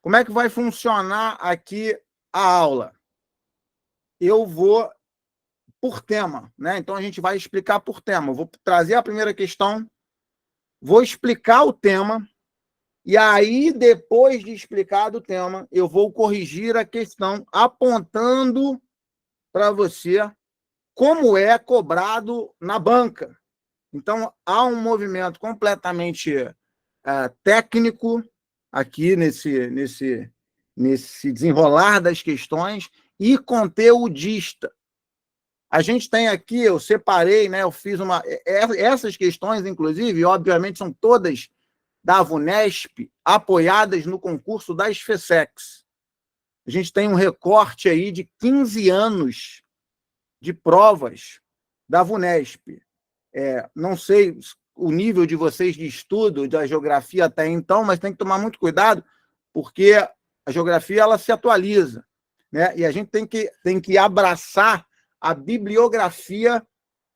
Como é que vai funcionar aqui a aula? Eu vou por tema, né? Então, a gente vai explicar por tema. Eu vou trazer a primeira questão, vou explicar o tema, e aí, depois de explicado o tema, eu vou corrigir a questão, apontando para você como é cobrado na banca. Então, há um movimento completamente técnico aqui nesse desenrolar das questões e conteudista. A gente tem aqui, eu separei, né, eu fiz essas questões, inclusive, obviamente, são todas da VUNESP, apoiadas no concurso da SFSEX. A gente tem um recorte aí de 15 anos de provas da VUNESP. Não sei o nível de vocês de estudo da geografia até então, mas tem que tomar muito cuidado, porque a geografia ela se atualiza, né? E a gente tem que abraçar a bibliografia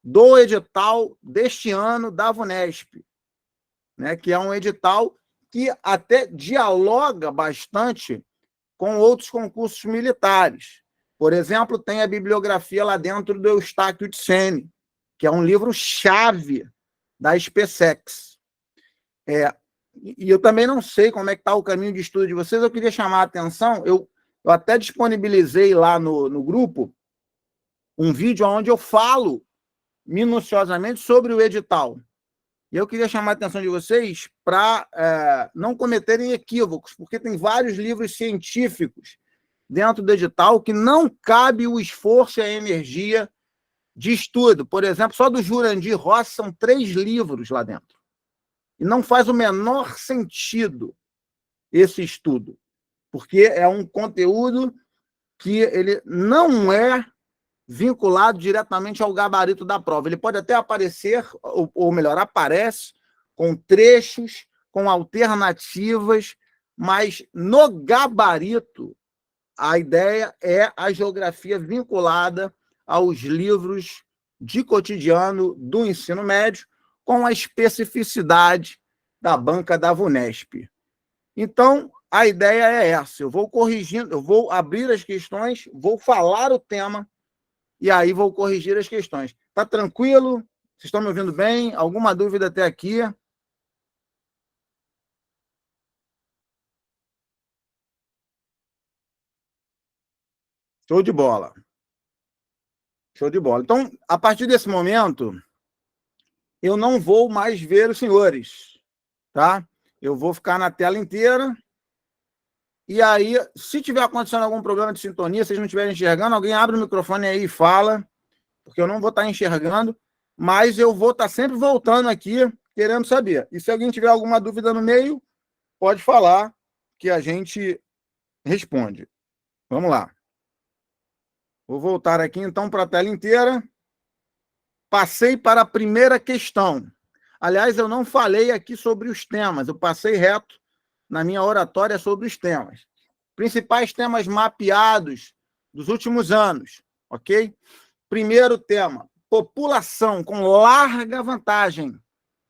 do edital deste ano da VUNESP, né? Que é um edital que até dialoga bastante com outros concursos militares. Por exemplo, tem a bibliografia lá dentro do Eustáquio de Sene, que é um livro-chave da SpaceX. E eu também não sei como é que está o caminho de estudo de vocês, eu queria chamar a atenção, eu até disponibilizei lá no grupo um vídeo onde eu falo minuciosamente sobre o edital. E eu queria chamar a atenção de vocês para não cometerem equívocos, porque tem vários livros científicos dentro do edital que não cabe o esforço e a energia de estudo. Por exemplo, só do Jurandir Rossi são 3 livros lá dentro. E não faz o menor sentido esse estudo, porque é um conteúdo que ele não é vinculado diretamente ao gabarito da prova. Ele pode até aparecer, ou melhor, aparece com trechos, com alternativas, mas no gabarito, a ideia é a geografia vinculada aos livros de cotidiano do ensino médio, com a especificidade da banca da VUNESP. Então, a ideia é essa. Eu vou corrigindo, eu vou abrir as questões, vou falar o tema, e aí vou corrigir as questões. Está tranquilo? Vocês estão me ouvindo bem? Alguma dúvida até aqui? Show de bola. Show de bola. Então, a partir desse momento, eu não vou mais ver os senhores, tá? Eu vou ficar na tela inteira. E aí, se tiver acontecendo algum problema de sintonia, vocês não estiverem enxergando, alguém abre o microfone aí e fala, porque eu não vou estar enxergando, mas eu vou estar sempre voltando aqui, querendo saber. E se alguém tiver alguma dúvida no meio, pode falar, que a gente responde. Vamos lá. Vou voltar aqui, então, para a tela inteira. Passei para a primeira questão. Aliás, eu não falei aqui sobre os temas, eu passei reto na minha oratória sobre os temas. Principais temas mapeados dos últimos anos, ok? Primeiro tema, população com larga vantagem.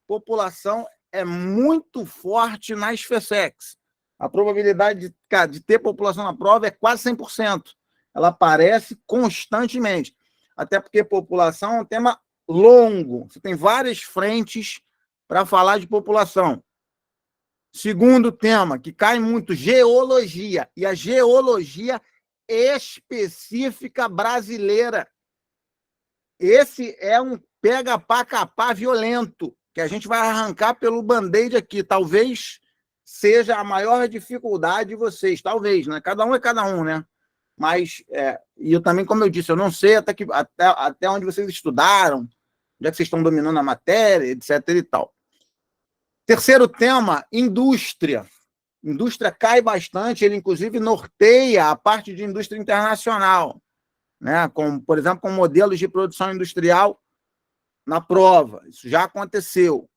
População é muito forte na SFSEX. A probabilidade de ter população na prova é quase 100%. Ela aparece constantemente. Até porque população é um tema longo. Você tem várias frentes para falar de população. Segundo tema, que cai muito, geologia. E a geologia específica brasileira. Esse é um pega-pá-capá violento, que a gente vai arrancar pelo band-aid aqui. Talvez seja a maior dificuldade de vocês. Talvez, né? Cada um é cada um, né? Mas, e eu também, como eu disse, eu não sei até onde vocês estudaram, onde é que vocês estão dominando a matéria, etc. e tal. Terceiro tema, indústria. Indústria cai bastante, ele, inclusive, norteia a parte de indústria internacional, né? Por exemplo, com modelos de produção industrial na prova. Isso já aconteceu.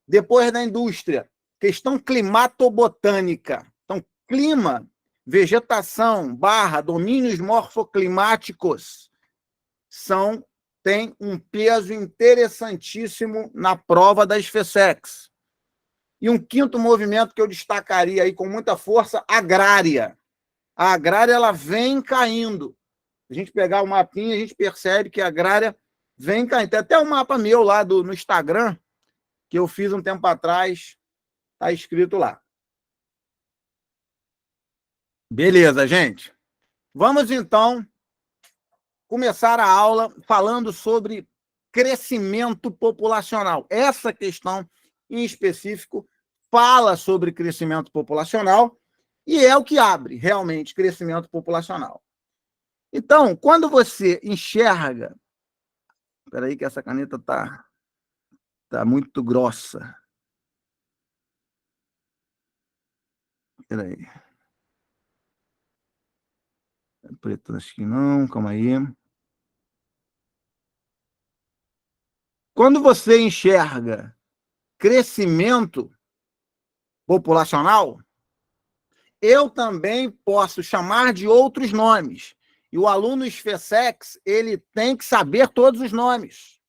Depois da indústria, questão climatobotânica. Então, clima, vegetação, domínios morfoclimáticos tem um peso interessantíssimo na prova da SFSEX. E um quinto movimento que eu destacaria aí com muita força, agrária. A agrária ela vem caindo. A gente pegar o mapinha, a gente percebe que a agrária vem caindo. Tem até um mapa meu lá no Instagram, que eu fiz um tempo atrás, está escrito lá. Beleza, gente. Vamos, então, começar a aula falando sobre crescimento populacional. Essa questão, em específico, fala sobre crescimento populacional e é o que abre, realmente, crescimento populacional. Então, quando você enxerga... Espera aí que essa caneta tá muito grossa. Espera aí. Preto, acho que não, calma aí. Quando você enxerga crescimento populacional, eu também posso chamar de outros nomes. E o aluno SFESEX, ele tem que saber todos os nomes.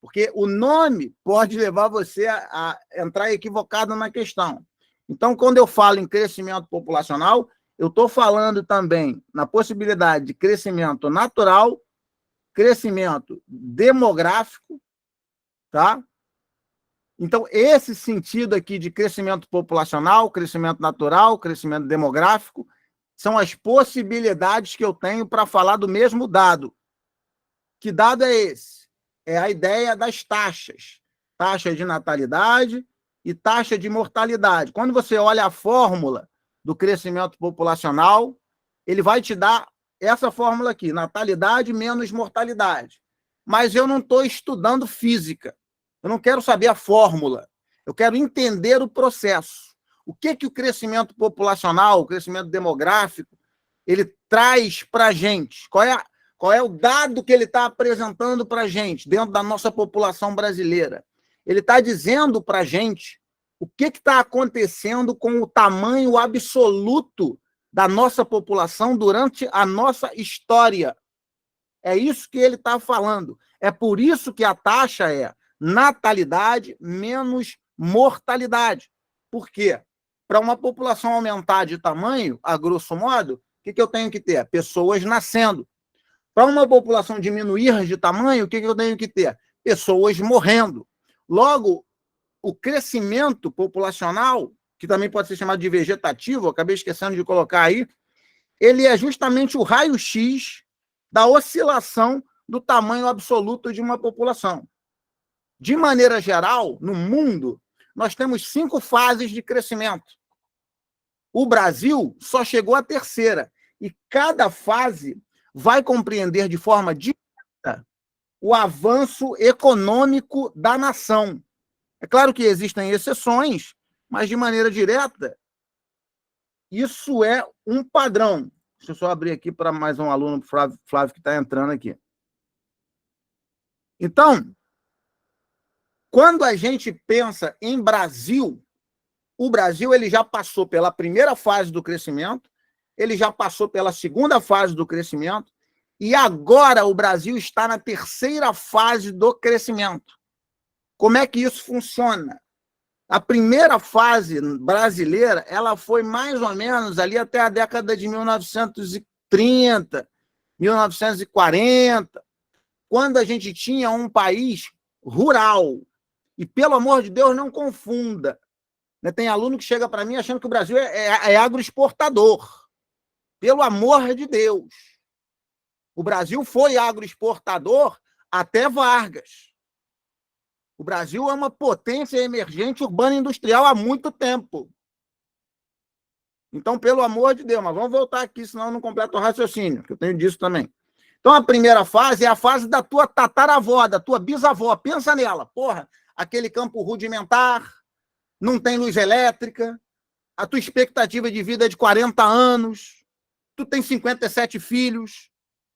Porque o nome pode levar você a entrar equivocado na questão. Então, quando eu falo em crescimento populacional, eu estou falando também na possibilidade de crescimento natural, crescimento demográfico, tá? Então, esse sentido aqui de crescimento populacional, crescimento natural, crescimento demográfico, são as possibilidades que eu tenho para falar do mesmo dado. Que dado é esse? É a ideia das taxas. Taxa de natalidade e taxa de mortalidade. Quando você olha a fórmula do crescimento populacional, ele vai te dar essa fórmula aqui, natalidade menos mortalidade. Mas eu não estou estudando física. Eu não quero saber a fórmula. Eu quero entender o processo. O que o crescimento populacional, o crescimento demográfico, ele traz para a gente? Qual é o dado que ele está apresentando para a gente dentro da nossa população brasileira? Ele está dizendo para a gente o que está acontecendo com o tamanho absoluto da nossa população durante a nossa história. É isso que ele está falando. É por isso que a taxa é natalidade menos mortalidade. Por quê? Para uma população aumentar de tamanho, a grosso modo, o que eu tenho que ter? Pessoas nascendo. Para uma população diminuir de tamanho, o que eu tenho que ter? Pessoas morrendo. Logo, o crescimento populacional, que também pode ser chamado de vegetativo, eu acabei esquecendo de colocar aí, ele é justamente o raio-x da oscilação do tamanho absoluto de uma população. De maneira geral, no mundo, nós temos 5 fases de crescimento. O Brasil só chegou à terceira, e cada fase vai compreender de forma direta o avanço econômico da nação. É claro que existem exceções, mas de maneira direta, isso é um padrão. Deixa eu só abrir aqui para mais um aluno, Flávio que está entrando aqui. Então, quando a gente pensa em Brasil, o Brasil ele já passou pela primeira fase do crescimento, ele já passou pela segunda fase do crescimento, e agora o Brasil está na terceira fase do crescimento. Como é que isso funciona? A primeira fase brasileira, ela foi mais ou menos ali até a década de 1930, 1940, quando a gente tinha um país rural. E, pelo amor de Deus, não confunda. Tem aluno que chega para mim achando que o Brasil é agroexportador. Pelo amor de Deus. O Brasil foi agroexportador até Vargas. O Brasil é uma potência emergente urbana industrial há muito tempo. Então, pelo amor de Deus, mas vamos voltar aqui, senão eu não completo o raciocínio, que eu tenho disso também. Então, a primeira fase é a fase da tua tataravó, da tua bisavó. Pensa nela. Porra, aquele campo rudimentar, não tem luz elétrica, a tua expectativa de vida é de 40 anos, tu tem 57 filhos,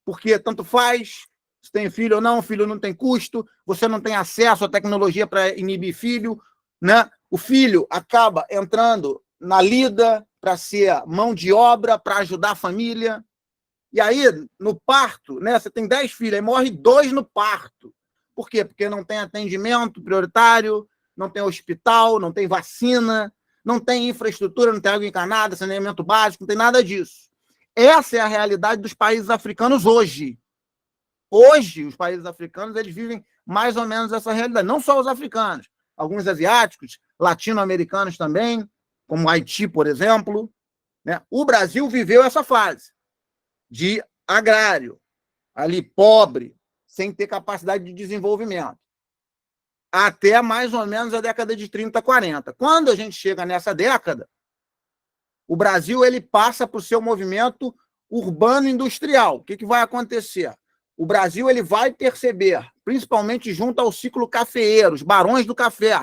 porque tanto faz, se tem filho não tem custo, você não tem acesso à tecnologia para inibir filho, né? O filho acaba entrando na lida para ser mão de obra, para ajudar a família. E aí, no parto, né, você tem 10 filhos, aí morre 2 no parto. Por quê? Porque não tem atendimento prioritário, não tem hospital, não tem vacina, não tem infraestrutura, não tem água encanada, saneamento básico, não tem nada disso. Essa é a realidade dos países africanos hoje. Hoje, os países africanos eles vivem mais ou menos essa realidade. Não só os africanos, alguns asiáticos, latino-americanos também, como Haiti, por exemplo. Né? O Brasil viveu essa fase de agrário, ali pobre, sem ter capacidade de desenvolvimento, até mais ou menos a década de 30, 40. Quando a gente chega nessa década, o Brasil ele passa para o seu movimento urbano-industrial. O que vai acontecer? O Brasil ele vai perceber, principalmente junto ao ciclo cafeeiro, os barões do café,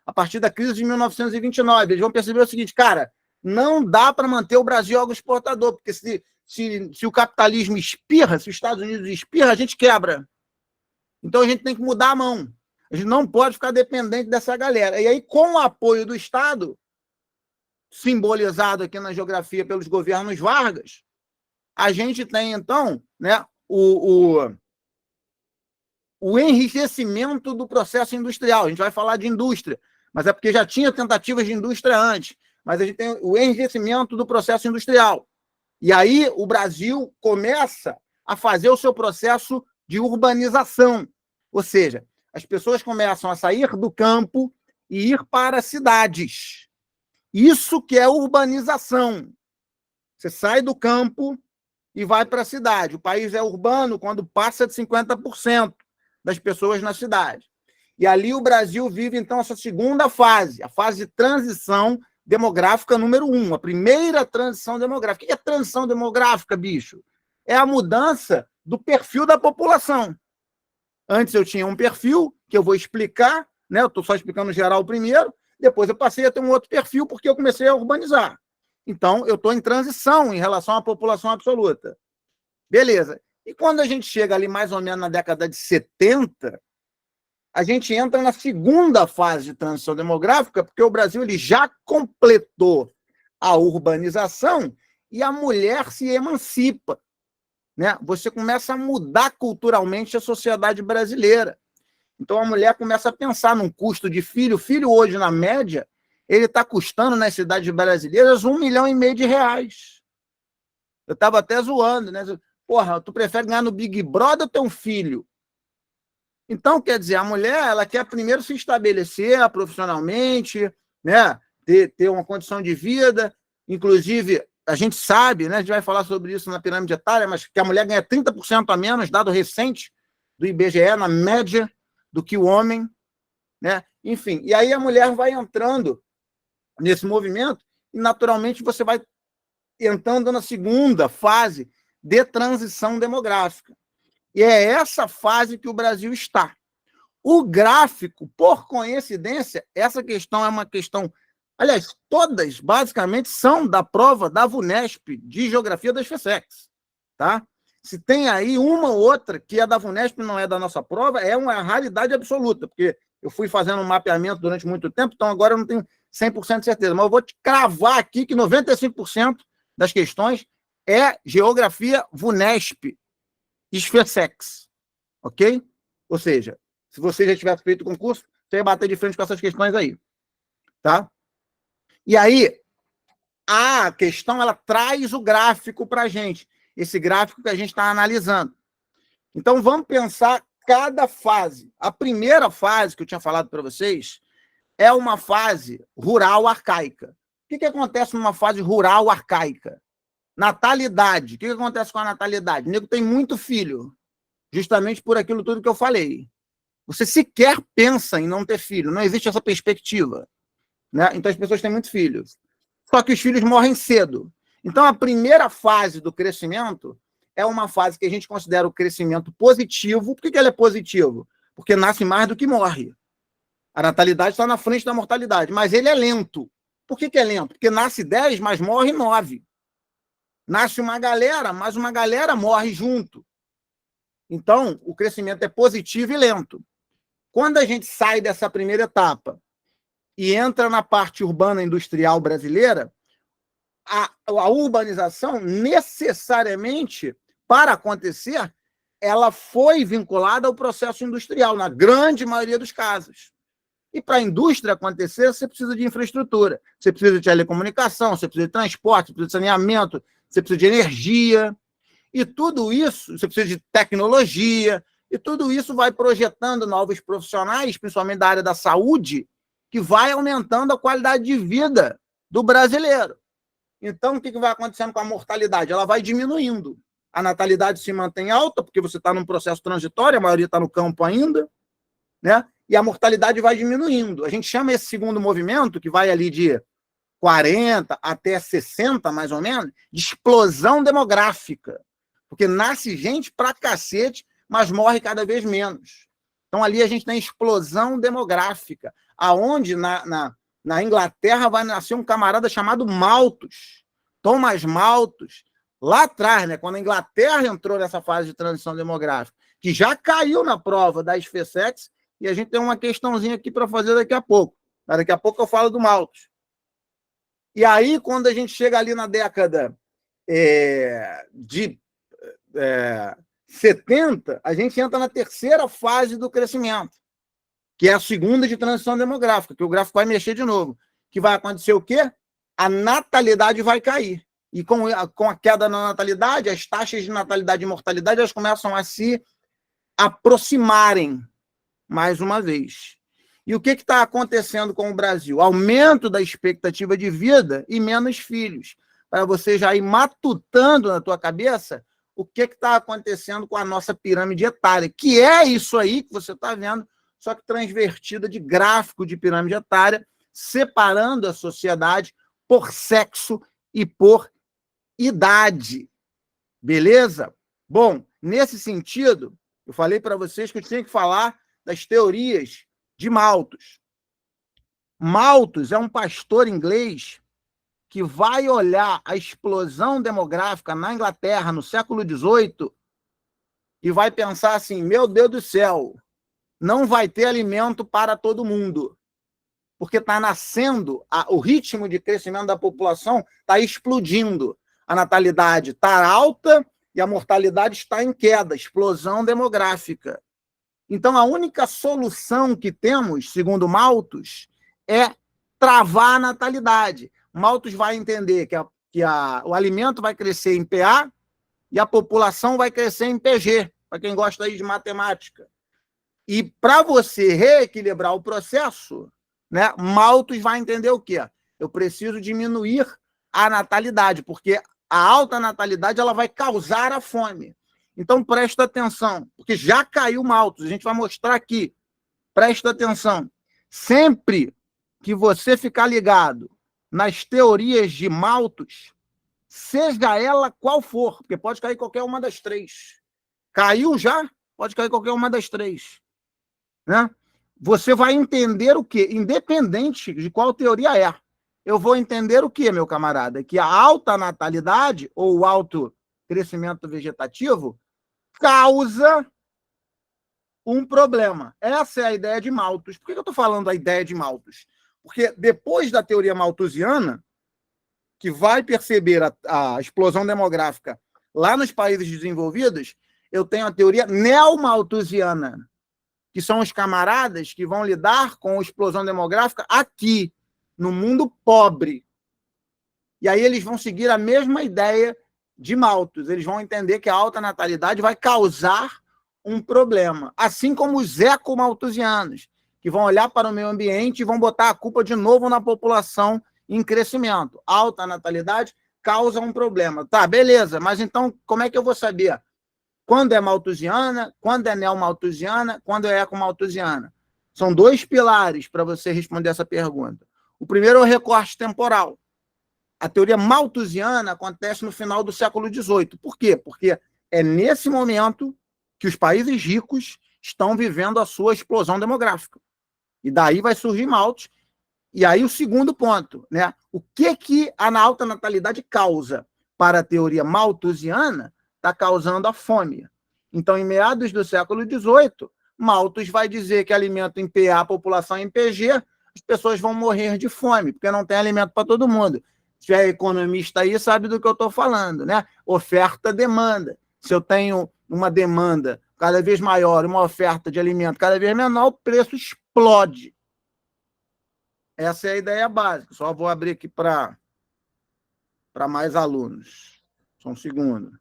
a partir da crise de 1929, eles vão perceber o seguinte, cara, não dá para manter o Brasil agroexportador, porque se o capitalismo espirra, se os Estados Unidos espirra, a gente quebra. Então a gente tem que mudar a mão. A gente não pode ficar dependente dessa galera. E aí, com o apoio do Estado, simbolizado aqui na geografia pelos governos Vargas, a gente tem, então, né, o enriquecimento do processo industrial. A gente vai falar de indústria, mas é porque já tinha tentativas de indústria antes. Mas a gente tem o enriquecimento do processo industrial. E aí o Brasil começa a fazer o seu processo de urbanização. Ou seja, as pessoas começam a sair do campo e ir para cidades. Isso que é urbanização. Você sai do campo e vai para a cidade. O país é urbano quando passa de 50% das pessoas na cidade. E ali o Brasil vive, então, essa segunda fase, a fase de transição demográfica número 1, a primeira transição demográfica. O que é transição demográfica, bicho? É a mudança do perfil da população. Antes eu tinha um perfil, que eu vou explicar, né? Eu estou só explicando geral primeiro, depois eu passei a ter um outro perfil, porque eu comecei a urbanizar. Então, eu estou em transição em relação à população absoluta. Beleza. E quando a gente chega ali mais ou menos na década de 70, a gente entra na segunda fase de transição demográfica, porque o Brasil ele já completou a urbanização e a mulher se emancipa. Né? Você começa a mudar culturalmente a sociedade brasileira. Então, a mulher começa a pensar num custo de filho. O filho hoje, na média, ele está custando nas cidades brasileiras R$1,5 milhão. Eu estava até zoando, né? Porra, tu prefere ganhar no Big Brother ou ter um filho? Então, quer dizer, a mulher ela quer primeiro se estabelecer profissionalmente, né? ter uma condição de vida. Inclusive, a gente sabe, né? A gente vai falar sobre isso na pirâmide etária, mas que a mulher ganha 30% a menos, dado recente do IBGE, na média, do que o homem. Né? Enfim, e aí a mulher vai entrando nesse movimento e, naturalmente, você vai entrando na segunda fase de transição demográfica. E é essa fase que o Brasil está. O gráfico, por coincidência, essa questão é uma questão... Aliás, todas, basicamente, são da prova da VUNESP de Geografia das FESEX. Tá? Se tem aí uma ou outra que é da VUNESP e não é da nossa prova, é uma raridade absoluta, porque eu fui fazendo um mapeamento durante muito tempo, então agora eu não tenho 100% de certeza, mas eu vou te cravar aqui que 95% das questões é Geografia VUNESP e FESEX. Ok? Ou seja, se você já tivesse feito o concurso, você ia bater de frente com essas questões aí. Tá? E aí, a questão ela traz o gráfico para a gente. Esse gráfico que a gente está analisando. Então, vamos pensar cada fase. A primeira fase que eu tinha falado para vocês é uma fase rural arcaica. O que acontece numa fase rural arcaica? Natalidade. O que acontece com a natalidade? O nego tem muito filho, justamente por aquilo tudo que eu falei. Você sequer pensa em não ter filho, não existe essa perspectiva. Né? Então, as pessoas têm muitos filhos. Só que os filhos morrem cedo. Então, a primeira fase do crescimento é uma fase que a gente considera o crescimento positivo. Por que ele é positivo? Porque nasce mais do que morre. A natalidade está na frente da mortalidade, mas ele é lento. Por que é lento? Porque nasce 10, mas morre 9. Nasce uma galera, mas uma galera morre junto. Então, o crescimento é positivo e lento. Quando a gente sai dessa primeira etapa e entra na parte urbana industrial brasileira, a urbanização, necessariamente, para acontecer, ela foi vinculada ao processo industrial, na grande maioria dos casos. E para a indústria acontecer, você precisa de infraestrutura. Você precisa de telecomunicação, você precisa de transporte, você precisa de saneamento, você precisa de energia. E tudo isso, você precisa de tecnologia, e tudo isso vai projetando novos profissionais, principalmente da área da saúde, que vai aumentando a qualidade de vida do brasileiro. Então, o que vai acontecendo com a mortalidade? Ela vai diminuindo. A natalidade se mantém alta, porque você está num processo transitório, a maioria está no campo ainda, né? E a mortalidade vai diminuindo. A gente chama esse segundo movimento, que vai ali de 40 até 60, mais ou menos, de explosão demográfica. Porque nasce gente pra cacete, mas morre cada vez menos. Então, ali a gente tem explosão demográfica, aonde na Inglaterra vai nascer um camarada chamado Malthus, Thomas Malthus, lá atrás, né, quando a Inglaterra entrou nessa fase de transição demográfica, que já caiu na prova da SpaceX, e a gente tem uma questãozinha aqui para fazer daqui a pouco. Daqui a pouco eu falo do Malthus. E aí, quando a gente chega ali na década de 70, a gente entra na terceira fase do crescimento, que é a segunda de transição demográfica, que o gráfico vai mexer de novo. Que vai acontecer o quê? A natalidade vai cair. E com a queda na natalidade, as taxas de natalidade e mortalidade elas começam a se aproximarem mais uma vez. E o que está acontecendo com o Brasil? Aumento da expectativa de vida e menos filhos. Para você já ir matutando na tua cabeça o que está acontecendo com a nossa pirâmide etária, que é isso aí que você está vendo, só que transvertida de gráfico de pirâmide etária, separando a sociedade por sexo e por idade. Beleza? Bom, nesse sentido, eu falei para vocês que eu tinha que falar das teorias de Malthus. Malthus é um pastor inglês que vai olhar a explosão demográfica na Inglaterra no século XVIII e vai pensar assim, meu Deus do céu, não vai ter alimento para todo mundo, porque está nascendo, o ritmo de crescimento da população está explodindo. A natalidade está alta e a mortalidade está em queda, explosão demográfica. Então, a única solução que temos, segundo Malthus, é travar a natalidade. Malthus vai entender que o alimento vai crescer em PA e a população vai crescer em PG, para quem gosta aí de matemática. E para você reequilibrar o processo, né, Malthus vai entender o quê? Eu preciso diminuir a natalidade, porque a alta natalidade ela vai causar a fome. Então, presta atenção, porque já caiu Malthus, a gente vai mostrar aqui. Presta atenção. Sempre que você ficar ligado nas teorias de Malthus, seja ela qual for, porque pode cair qualquer uma das três. Caiu já? Pode cair qualquer uma das três. Né? Você vai entender o quê? Independente de qual teoria é. Eu vou entender o quê, meu camarada? Que a alta natalidade ou o alto crescimento vegetativo causa um problema. Essa é a ideia de Malthus. Por que eu estou falando a ideia de Malthus? Porque depois da teoria malthusiana, que vai perceber a explosão demográfica lá nos países desenvolvidos, eu tenho a teoria neomalthusiana, que são os camaradas que vão lidar com a explosão demográfica aqui, no mundo pobre. E aí eles vão seguir a mesma ideia de Malthus. Eles vão entender que a alta natalidade vai causar um problema. Assim como os ecomalthusianos, que vão olhar para o meio ambiente e vão botar a culpa de novo na população em crescimento. Alta natalidade causa um problema. Tá, beleza, mas então como é que eu vou saber quando é malthusiana, quando é neomalthusiana, quando é ecomalthusiana? São dois pilares para você responder essa pergunta. O primeiro é o recorte temporal. A teoria malthusiana acontece no final do século XVIII. Por quê? Porque é nesse momento que os países ricos estão vivendo a sua explosão demográfica. E daí vai surgir Malthus. E aí o segundo ponto, né? O que a alta natalidade causa? Para a teoria malthusiana, está causando a fome. Então, em meados do século XVIII, Malthus vai dizer que alimento em PA, a população em PG, as pessoas vão morrer de fome, porque não tem alimento para todo mundo. Se é economista aí, sabe do que eu estou falando, né? Oferta-demanda. Se eu tenho uma demanda cada vez maior, uma oferta de alimento cada vez menor, o preço explode. Essa é a ideia básica. Só vou abrir aqui para mais alunos. Só um segundo.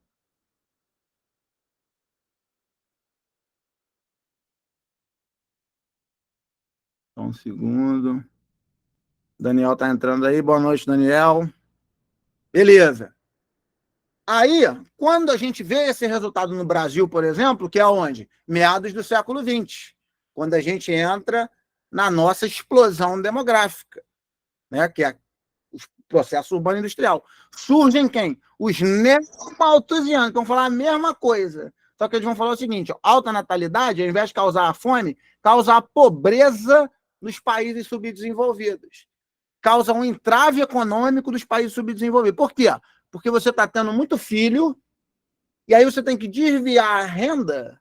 Só um segundo. Daniel está entrando aí. Boa noite, Daniel. Beleza. Aí, quando a gente vê esse resultado no Brasil, por exemplo, que é onde? Meados do século XX, quando a gente entra na nossa explosão demográfica, né? Que é o processo urbano-industrial. Surgem quem? Os neomalthusianos, que vão falar a mesma coisa. Só que eles vão falar o seguinte: alta natalidade, ao invés de causar a fome, causa a pobreza nos países subdesenvolvidos. Causa um entrave econômico dos países subdesenvolvidos. Por quê? Porque você está tendo muito filho, e aí você tem que desviar a renda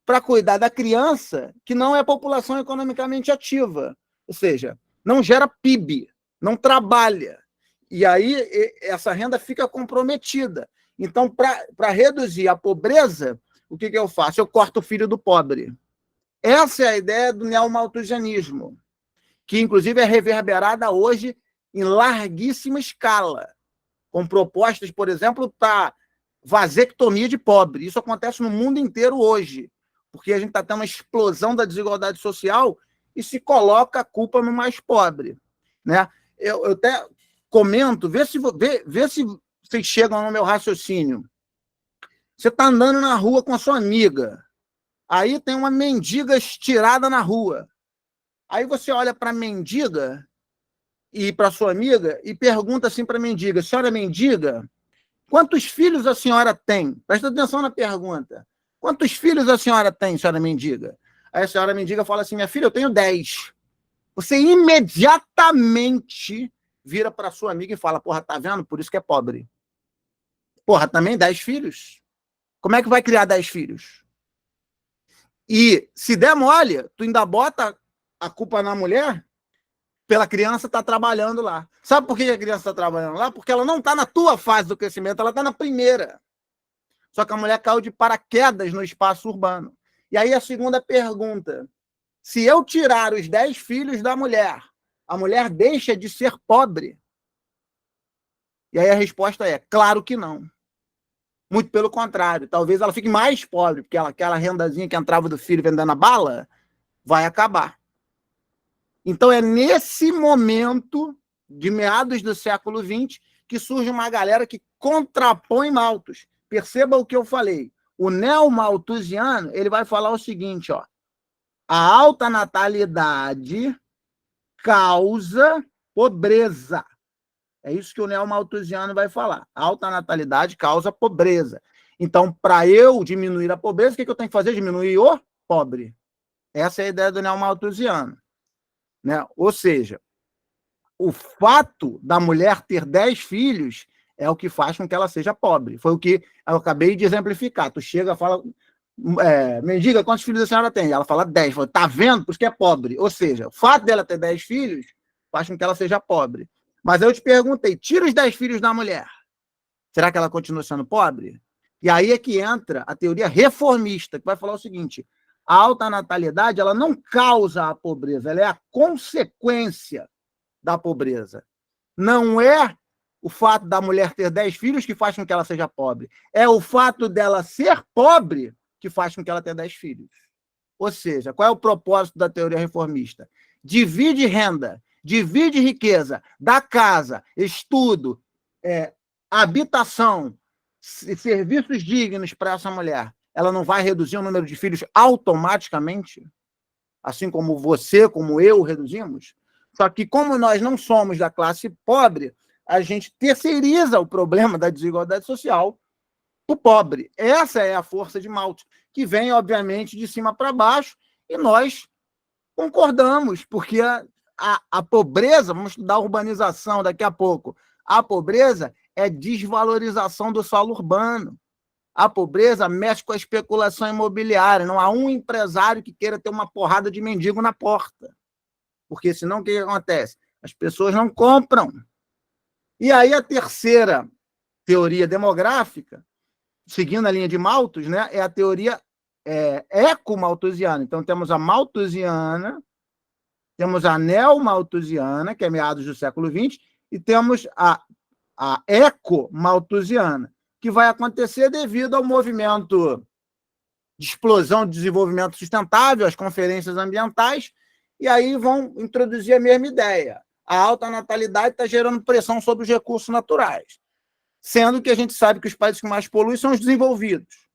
para cuidar da criança que não é população economicamente ativa. Ou seja, não gera PIB, não trabalha. E aí essa renda fica comprometida. Então, para reduzir a pobreza, o que eu faço? Eu corto o filho do pobre. Essa é a ideia do neomalthusianismo, que inclusive é reverberada hoje em larguíssima escala, com propostas, por exemplo, para vasectomia de pobre. Isso acontece no mundo inteiro hoje, porque a gente está tendo uma explosão da desigualdade social e se coloca a culpa no mais pobre. Né? Eu até comento, vê se vocês chegam no meu raciocínio. Você está andando na rua com a sua amiga, aí tem uma mendiga estirada na rua. Aí você olha para a mendiga e para sua amiga e pergunta assim para a mendiga: senhora mendiga, quantos filhos a senhora tem? Presta atenção na pergunta. Quantos filhos a senhora tem, senhora mendiga? Aí a senhora mendiga fala assim: minha filha, eu tenho 10. Você imediatamente vira para sua amiga e fala: porra, tá vendo? Por isso que é pobre. Porra, também 10 filhos? Como é que vai criar 10 filhos? E se der mole, tu ainda bota a culpa na mulher pela criança estar trabalhando lá. Sabe por que a criança está trabalhando lá? Porque ela não está na tua fase do crescimento, ela está na primeira. Só que a mulher caiu de paraquedas no espaço urbano. E aí a segunda pergunta: se eu tirar os 10 filhos da mulher, a mulher deixa de ser pobre? E aí a resposta é: claro que não. Muito pelo contrário. Talvez ela fique mais pobre, porque aquela rendazinha que entrava do filho vendendo a bala vai acabar. Então é nesse momento, de meados do século XX, que surge uma galera que contrapõe Malthus. Perceba o que eu falei. O neomalthusiano, ele vai falar o seguinte, ó: a alta natalidade causa pobreza. É isso que o neomalthusiano vai falar. A alta natalidade causa pobreza. Então, para eu diminuir a pobreza, o que eu tenho que fazer? Diminuir o pobre. Essa é a ideia do neomalthusiano. Né? Ou seja, o fato da mulher ter 10 filhos é o que faz com que ela seja pobre. Foi o que eu acabei de exemplificar. Tu chega e fala: mendiga, quantos filhos a senhora tem? Ela fala 10. Fala: tá vendo? Por isso que é pobre. Ou seja, o fato dela ter 10 filhos faz com que ela seja pobre. Mas eu te perguntei: tira os 10 filhos da mulher, será que ela continua sendo pobre? E aí é que entra a teoria reformista, que vai falar o seguinte: a alta natalidade, ela não causa a pobreza, ela é a consequência da pobreza. Não é o fato da mulher ter 10 filhos que faz com que ela seja pobre. É o fato dela ser pobre que faz com que ela tenha 10 filhos. Ou seja, qual é o propósito da teoria reformista? Divide renda, divide riqueza, dá casa, estudo, habitação, serviços dignos para essa mulher. Ela não vai reduzir o número de filhos automaticamente? Assim como você, como eu, reduzimos? Só que, como nós não somos da classe pobre, a gente terceiriza o problema da desigualdade social para o pobre. Essa é a força de Malthus, que vem, obviamente, de cima para baixo, e nós concordamos, porque a pobreza, vamos estudar a urbanização daqui a pouco, a pobreza é desvalorização do solo urbano. A pobreza mexe com a especulação imobiliária. Não há um empresário que queira ter uma porrada de mendigo na porta. Porque senão o que acontece? As pessoas não compram. E aí a terceira teoria demográfica, seguindo a linha de Malthus, né, é a teoria eco-malthusiana. Então temos a malthusiana, temos a neomalthusiana, que é meados do século XX, e temos a ecomalthusiana, que vai acontecer devido ao movimento de explosão de desenvolvimento sustentável, as conferências ambientais, e aí vão introduzir a mesma ideia. A alta natalidade está gerando pressão sobre os recursos naturais, sendo que a gente sabe que os países que mais poluem são os desenvolvidos.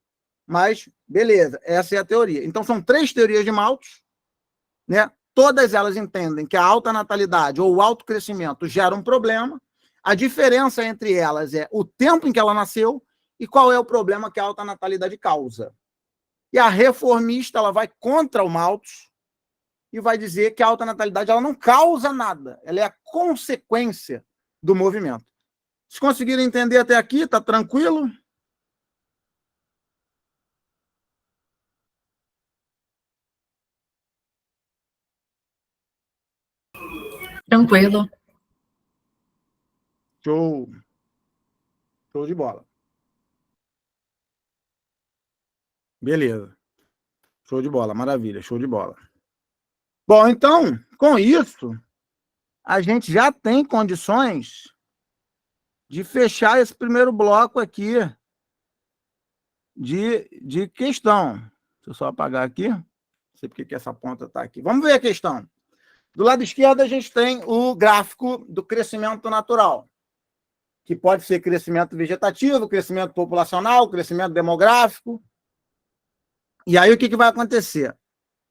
Mas, beleza, essa é a teoria. Então, são 3 teorias de Malthus, né? Todas elas entendem que a alta natalidade ou o alto crescimento gera um problema. A diferença entre elas é o tempo em que ela nasceu e qual é o problema que a alta natalidade causa. E a reformista ela vai contra o Malthus e vai dizer que a alta natalidade ela não causa nada, ela é a consequência do movimento. Se conseguirem entender até aqui, tá tranquilo? Tranquilo. Show. Show de bola. Beleza. Show de bola, maravilha, show de bola. Bom, então, com isso, a gente já tem condições de fechar esse primeiro bloco aqui de questão. Deixa eu só apagar aqui. Não sei porque que essa ponta está aqui. Vamos ver a questão. Do lado esquerdo, a gente tem o gráfico do crescimento natural, que pode ser crescimento vegetativo, crescimento populacional, crescimento demográfico. E aí, o que vai acontecer?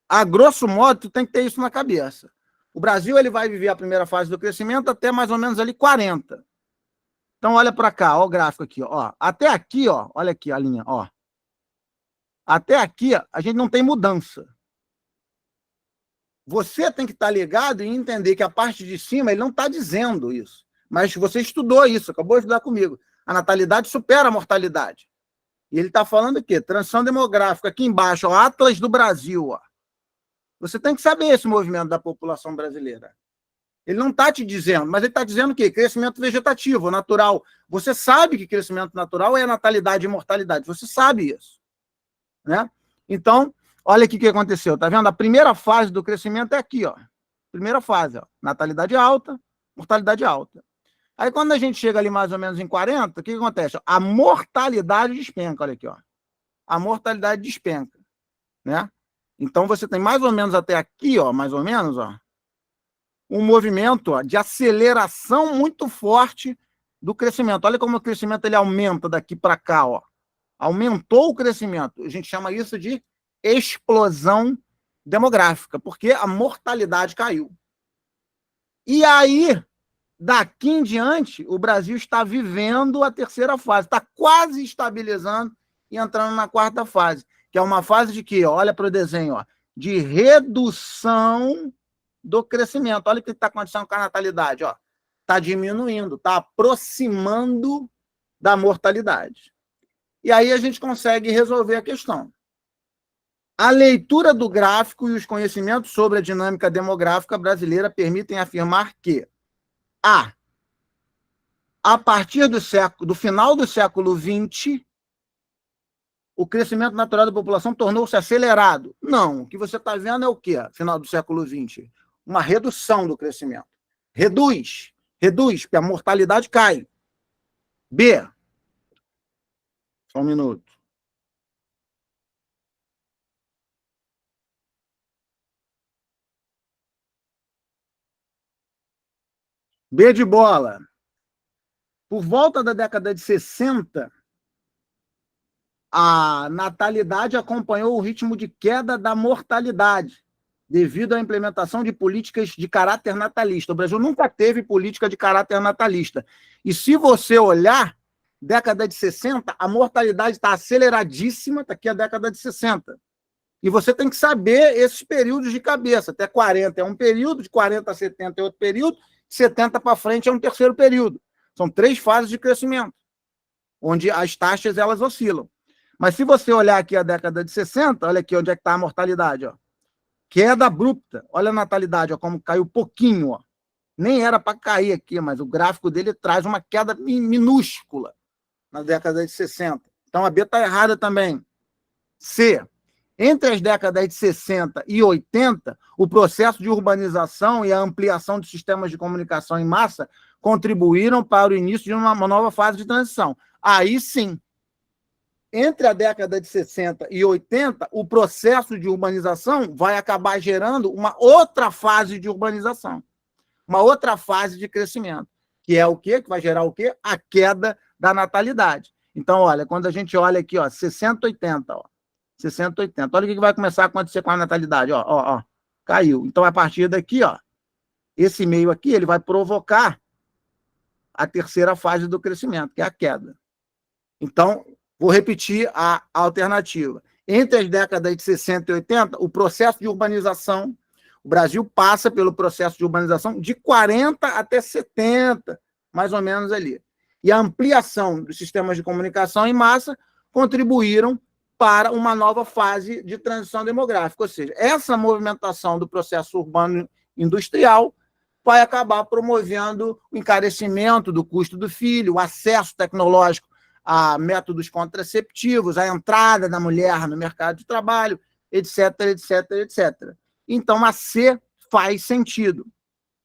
A grosso modo, tu tem que ter isso na cabeça. O Brasil ele vai viver a primeira fase do crescimento até mais ou menos ali 40. Então, olha para cá, ó, o gráfico aqui. Ó. Até aqui, ó, olha aqui a linha. Ó. Até aqui, a gente não tem mudança. Você tem que estar ligado e entender que a parte de cima ele não está dizendo isso. Mas você estudou isso, acabou de estudar comigo. A natalidade supera a mortalidade. E ele está falando o quê? Transição demográfica. Aqui embaixo, ó, Atlas do Brasil. Ó. Você tem que saber esse movimento da população brasileira. Ele não está te dizendo, mas ele está dizendo o quê? Crescimento vegetativo, natural. Você sabe que crescimento natural é natalidade e mortalidade. Você sabe isso. Né? Então, olha aqui o que aconteceu. Está vendo? A primeira fase do crescimento é aqui. Ó. Primeira fase. Ó. Natalidade alta, mortalidade alta. Aí, quando a gente chega ali mais ou menos em 40, o que acontece? A mortalidade despenca. Olha aqui. Ó. A mortalidade despenca. Né? Então, você tem mais ou menos até aqui, ó, mais ou menos, ó, um movimento ó, de aceleração muito forte do crescimento. Olha como o crescimento ele aumenta daqui para cá. Ó. Aumentou o crescimento. A gente chama isso de explosão demográfica, porque a mortalidade caiu. E aí, daqui em diante, o Brasil está vivendo a terceira fase, está quase estabilizando e entrando na quarta fase, que é uma fase de quê? Olha para o desenho, ó, de redução do crescimento. Olha o que está acontecendo com a natalidade. Está diminuindo, está aproximando da mortalidade. E aí a gente consegue resolver a questão. A leitura do gráfico e os conhecimentos sobre a dinâmica demográfica brasileira permitem afirmar que a partir do final do século XX, o crescimento natural da população tornou-se acelerado. Não, o que você está vendo é o quê? Final do século XX. Uma redução do crescimento. Reduz, porque a mortalidade cai. B. Só um minuto. B de bola. Por volta da década de 60, a natalidade acompanhou o ritmo de queda da mortalidade, devido à implementação de políticas de caráter natalista. O Brasil nunca teve política de caráter natalista. E se você olhar, década de 60, a mortalidade está aceleradíssima, está aqui a década de 60. E você tem que saber esses períodos de cabeça. Até 40 é um período, de 40 a 70 é outro período, de 70 para frente é um terceiro período. São 3 fases de crescimento, onde as taxas elas oscilam. Mas se você olhar aqui a década de 60, olha aqui onde é que está a mortalidade. Ó. Queda abrupta. Olha a natalidade, ó, como caiu pouquinho. Ó. Nem era para cair aqui, mas o gráfico dele traz uma queda minúscula na década de 60. Então a B está errada também. C. Entre as décadas de 60 e 80, o processo de urbanização e a ampliação de sistemas de comunicação em massa contribuíram para o início de uma nova fase de transição. Aí sim, entre a década de 60 e 80, o processo de urbanização vai acabar gerando uma outra fase de urbanização, uma outra fase de crescimento, que é o quê? Que vai gerar o quê? A queda da natalidade. Então, olha, quando a gente olha aqui, ó, 60, 80, ó, 60, 80. Olha o que vai começar a acontecer com a natalidade. Ó, caiu. Então, a partir daqui, ó, esse meio aqui, ele vai provocar a terceira fase do crescimento, que é a queda. Então, vou repetir a alternativa. Entre as décadas de 60 e 80, o processo de urbanização, o Brasil passa pelo processo de urbanização de 40 até 70, mais ou menos ali. E a ampliação dos sistemas de comunicação em massa contribuíram para uma nova fase de transição demográfica. Ou seja, essa movimentação do processo urbano industrial vai acabar promovendo o encarecimento do custo do filho, o acesso tecnológico a métodos contraceptivos, a entrada da mulher no mercado de trabalho, etc, etc, etc. Então, a C faz sentido.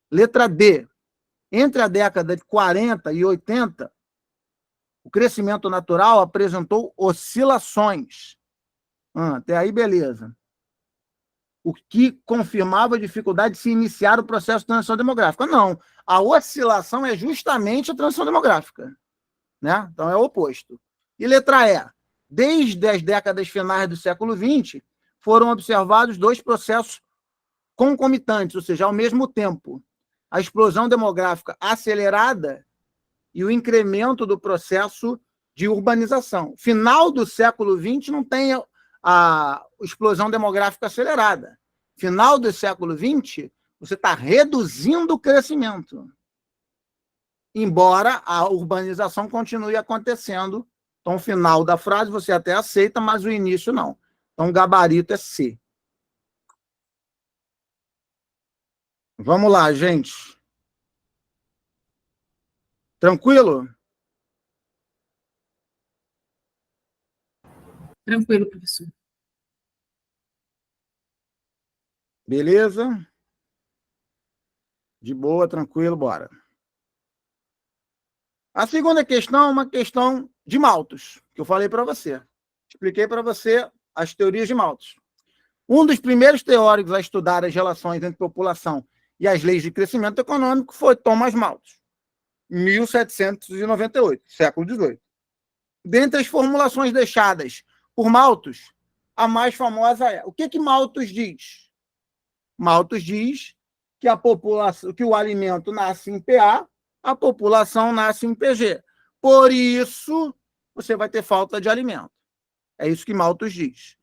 Letra D. Entre a década de 40 e 80, o crescimento natural apresentou oscilações. Até aí, beleza. O que confirmava a dificuldade de se iniciar o processo de transição demográfica. Não. A oscilação é justamente a transição demográfica. Né? Então, é o oposto. E letra E. Desde as décadas finais do século XX, foram observados dois processos concomitantes, ou seja, ao mesmo tempo. A explosão demográfica acelerada e o incremento do processo de urbanização. Final do século XX não tem a explosão demográfica acelerada. Final do século XX, você está reduzindo o crescimento. Embora a urbanização continue acontecendo. Então, o final da frase você até aceita, mas o início não. Então, o gabarito é C. Vamos lá, gente. Tranquilo? Tranquilo, professor. Beleza? De boa, tranquilo, bora. A segunda questão é uma questão de Malthus, que eu falei para você. Expliquei para você as teorias de Malthus. Um dos primeiros teóricos a estudar as relações entre população e as leis de crescimento econômico foi Thomas Malthus, 1798, século XVIII. Dentre as formulações deixadas por Malthus, a mais famosa é... O que Malthus diz? Malthus diz que a população, que o alimento nasce em PA, a população nasce em PG. Por isso, você vai ter falta de alimento. É isso que Malthus diz.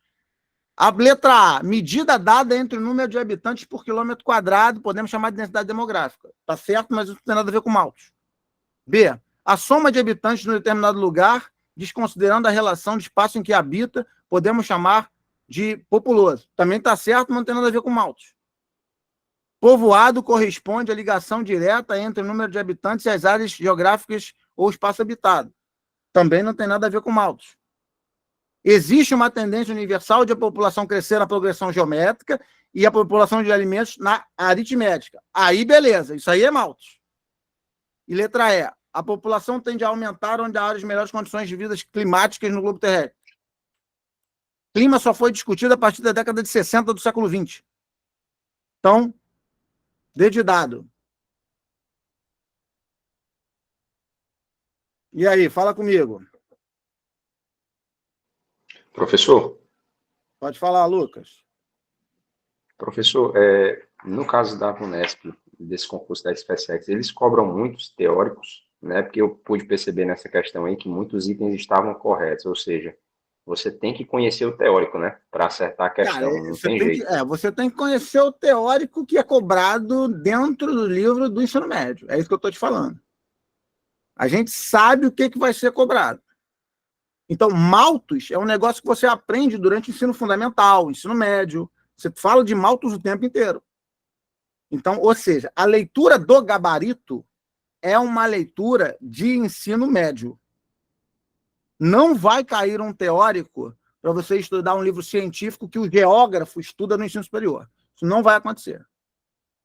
A letra A, medida dada entre o número de habitantes por quilômetro quadrado, podemos chamar de densidade demográfica. Tá certo, mas isso não tem nada a ver com Malthus. B, a soma de habitantes de um determinado lugar, desconsiderando a relação de espaço em que habita, podemos chamar de populoso. Também está certo, mas não tem nada a ver com Malthus. Povoado corresponde à ligação direta entre o número de habitantes e as áreas geográficas ou espaço habitado. Também não tem nada a ver com Malthus. Existe uma tendência universal de a população crescer na progressão geométrica e a população de alimentos na aritmética. Aí, beleza, isso aí é Malthus. E letra E, a população tende a aumentar onde há áreas de melhores condições de vida climáticas no globo terrestre. Clima só foi discutido a partir da década de 60 do século XX. Então, D de dado. E aí, fala comigo. Professor? Pode falar, Lucas. Professor, no caso da Unesp, desse concurso da SpaceX, eles cobram muitos teóricos, né? Porque eu pude perceber nessa questão aí que muitos itens estavam corretos, ou seja, você tem que conhecer o teórico, né? Para acertar a questão, Cara, não tem jeito. Você tem que conhecer o teórico que é cobrado dentro do livro do ensino médio. É isso que eu estou te falando. A gente sabe o que vai ser cobrado. Então, Malthus é um negócio que você aprende durante o ensino fundamental, ensino médio. Você fala de Malthus o tempo inteiro. Então, ou seja, a leitura do gabarito é uma leitura de ensino médio. Não vai cair um teórico para você estudar um livro científico que o geógrafo estuda no ensino superior. Isso não vai acontecer.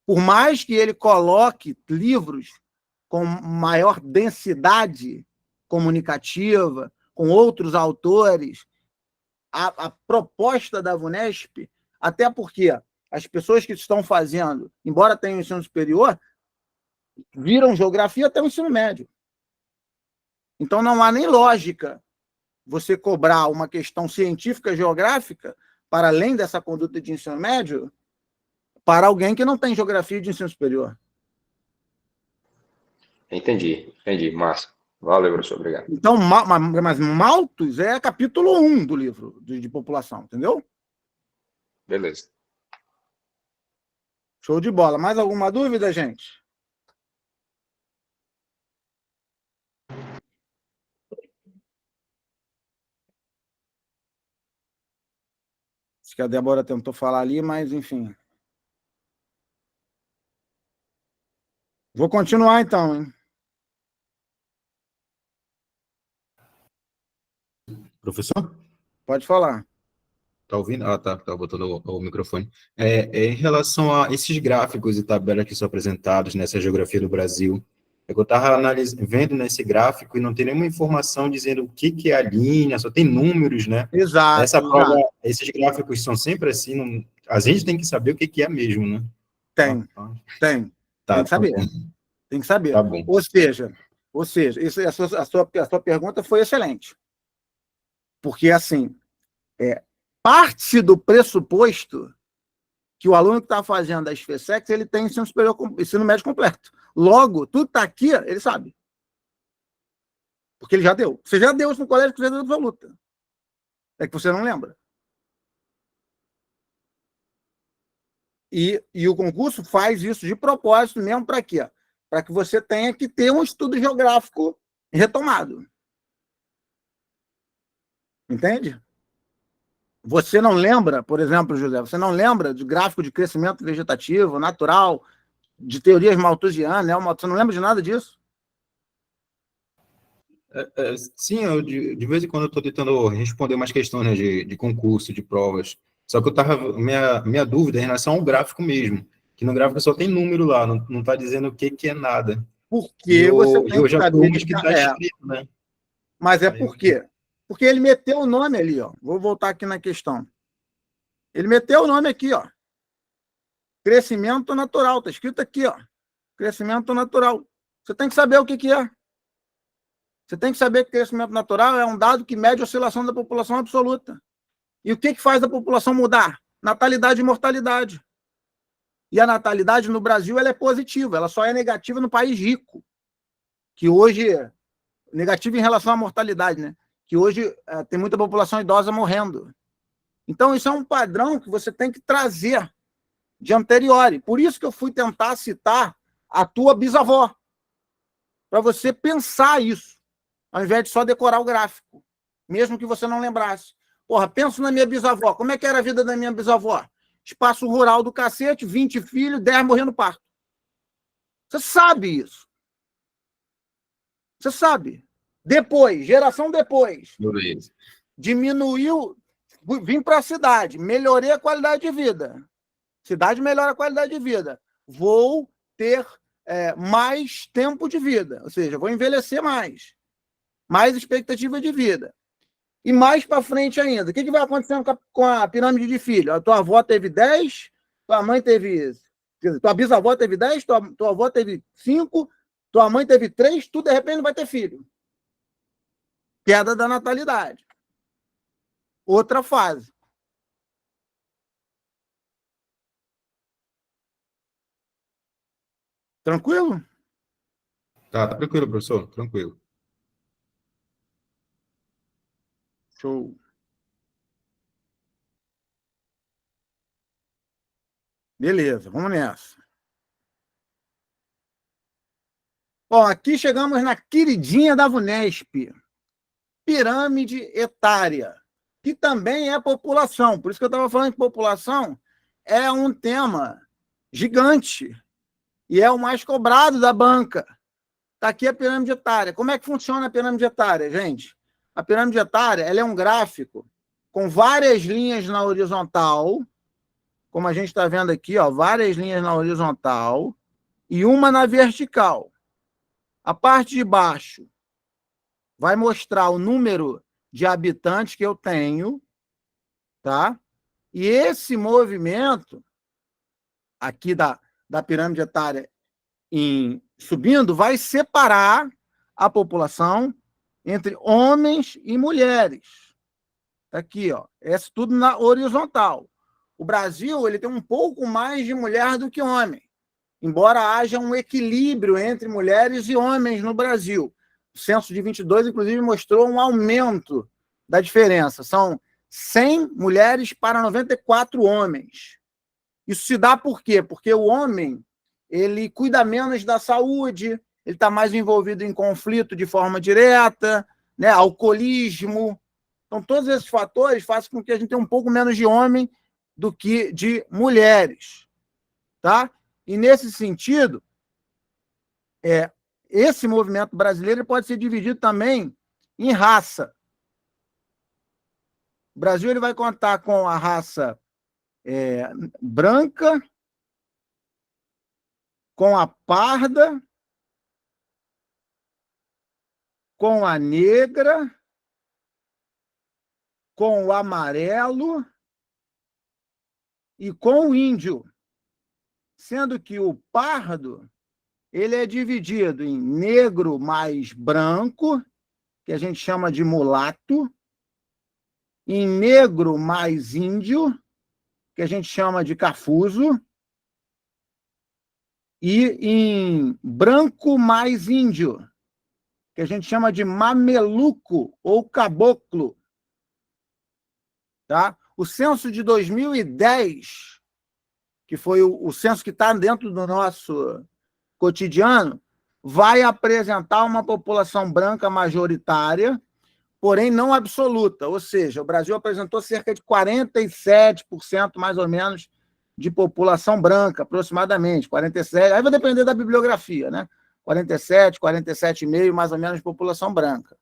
Por mais que ele coloque livros com maior densidade comunicativa, com outros autores, a proposta da VUNESP, até porque as pessoas que estão fazendo, embora tenham ensino superior, viram geografia até o ensino médio. Então, não há nem lógica você cobrar uma questão científica geográfica para além dessa conduta de ensino médio para alguém que não tem geografia de ensino superior. Entendi, massa. Valeu, professor, obrigado. Então, mas Malthus é capítulo 1 do livro de população, entendeu? Beleza. Show de bola. Mais alguma dúvida, gente? Acho que a Débora tentou falar ali, mas enfim. Vou continuar então, hein? Professor? Pode falar. Tá ouvindo? Ah, tá botando o microfone. Em relação a esses gráficos e tabelas que são apresentados nessa geografia do Brasil, eu estava vendo nesse gráfico e não tem nenhuma informação dizendo o que é a linha, só tem números, né? Exato. Essa prova, esses gráficos são sempre assim, a gente tem que saber o que é mesmo, né? Tem. Tá, tem que saber. Tem que saber. Tá bom. Ou seja, isso, a sua pergunta foi excelente. Porque, assim, parte do pressuposto que o aluno que está fazendo a SFSEX, ele tem ensino médio completo. Logo, tudo está aqui, ele sabe. Porque ele já deu. Você já deu isso no colégio com certeza absoluta. É que você não lembra. E o concurso faz isso de propósito mesmo para quê? Para que você tenha que ter um estudo geográfico retomado. Entende? Você não lembra, por exemplo, José, você não lembra de gráfico de crescimento vegetativo, natural, de teorias malthusianas, né? Você não lembra de nada disso? Sim, eu, de vez em quando eu estou tentando responder umas questões, né, de concurso, de provas. Só que minha dúvida é em relação ao gráfico mesmo, que no gráfico só tem número lá, não está dizendo o que é nada. Porque você tem eu que já saber tô umas que está escrito, né? Mas por quê? Porque ele meteu o nome ali, ó. Vou voltar aqui na questão. Ele meteu o nome aqui, ó. Crescimento natural. Está escrito aqui, ó. Crescimento natural. Você tem que saber o que é. Você tem que saber que crescimento natural é um dado que mede a oscilação da população absoluta. E o que faz a população mudar? Natalidade e mortalidade. E a natalidade no Brasil ela é positiva, ela só é negativa no país rico, que hoje negativa em relação à mortalidade, né? Que hoje tem muita população idosa morrendo. Então, isso é um padrão que você tem que trazer de anteriori. Por isso que eu fui tentar citar a tua bisavó, para você pensar isso, ao invés de só decorar o gráfico, mesmo que você não lembrasse. Porra, penso na minha bisavó. Como é que era a vida da minha bisavó? Espaço rural do cacete, 20 filhos, 10 morrendo no parto. Você sabe isso. Você sabe. Depois, geração depois, diminuiu, vim para a cidade, melhorei a qualidade de vida. Cidade melhora a qualidade de vida. Vou ter mais tempo de vida, ou seja, vou envelhecer mais expectativa de vida. E mais para frente ainda, o que vai acontecendo com a pirâmide de filho? A tua avó teve 10, tua mãe teve... Tua bisavó teve 10, tua avó teve 5, tua mãe teve 3, tu de repente não vai ter filho. Queda da natalidade. Outra fase. Tranquilo? Tá tranquilo, professor, tranquilo. Show. Beleza, vamos nessa. Ó, aqui chegamos na queridinha da VUNESP. Pirâmide etária, que também é população. Por isso que eu estava falando que população é um tema gigante e é o mais cobrado da banca. Está aqui a pirâmide etária. Como é que funciona a pirâmide etária, gente? A pirâmide etária ela é um gráfico com várias linhas na horizontal, como a gente está vendo aqui, ó, várias linhas na horizontal e uma na vertical. A parte de baixo vai mostrar o número de habitantes que eu tenho, tá? E esse movimento aqui da pirâmide etária subindo vai separar a população entre homens e mulheres. Tá aqui, ó. Isso tudo na horizontal. O Brasil ele tem um pouco mais de mulher do que homem, embora haja um equilíbrio entre mulheres e homens no Brasil. O censo de 22, inclusive, mostrou um aumento da diferença. São 100 mulheres para 94 homens. Isso se dá por quê? Porque o homem ele cuida menos da saúde, ele está mais envolvido em conflito de forma direta, né? Alcoolismo. Então, todos esses fatores fazem com que a gente tenha um pouco menos de homem do que de mulheres. Tá? E, nesse sentido, esse movimento brasileiro pode ser dividido também em raça. O Brasil ele vai contar com a raça branca, com a parda, com a negra, com o amarelo e com o índio, sendo que o pardo ele é dividido em negro mais branco, que a gente chama de mulato, em negro mais índio, que a gente chama de cafuzo, e em branco mais índio, que a gente chama de mameluco ou caboclo. Tá? O censo de 2010, que foi o censo que está dentro do nosso cotidiano, vai apresentar uma população branca majoritária, porém não absoluta. Ou seja, o Brasil apresentou cerca de 47%, mais ou menos, de população branca, aproximadamente, 47%. Aí vai depender da bibliografia, né? 47, 47,5%, mais ou menos, de população branca.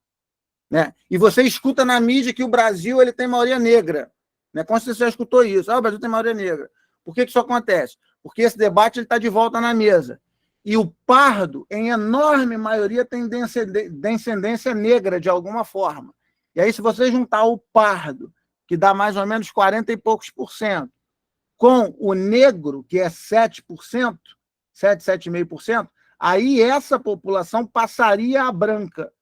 Né? E você escuta na mídia que o Brasil ele tem maioria negra. Né? Como você já escutou isso? O Brasil tem maioria negra. Por que isso acontece? Porque esse debate está de volta na mesa. E o pardo, em enorme maioria, tem descendência negra de alguma forma. E aí, se você juntar o pardo, que dá mais ou menos 40 e poucos %, com o negro, que é 7%, 7,5%, aí essa população passaria a branca.